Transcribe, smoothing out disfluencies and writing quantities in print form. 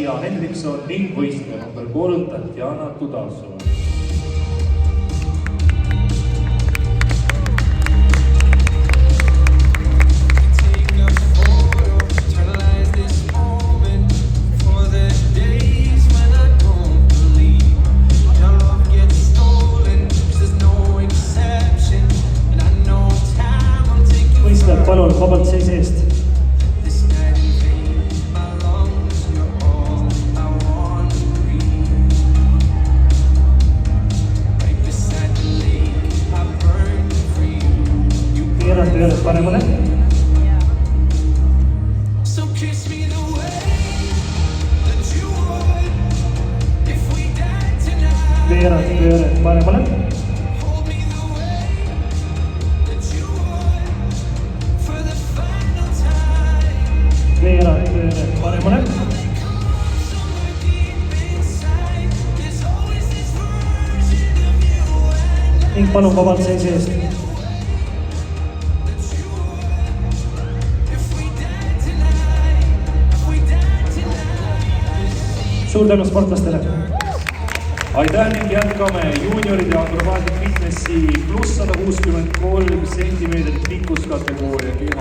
ja Hendrikson ning võistleja number 3 Tatjana Tudasova. Võistlejad, palun vabalt seise eest. Veerand pööret paremale. Veerand pööret paremale. Veerand pööret paremale. Ning palun vabalt seise eest. Suur tänu sportlastele! Aitäh ning jätkame juunioride akrobaatik fitnessi +163 cm pikkuskategooria.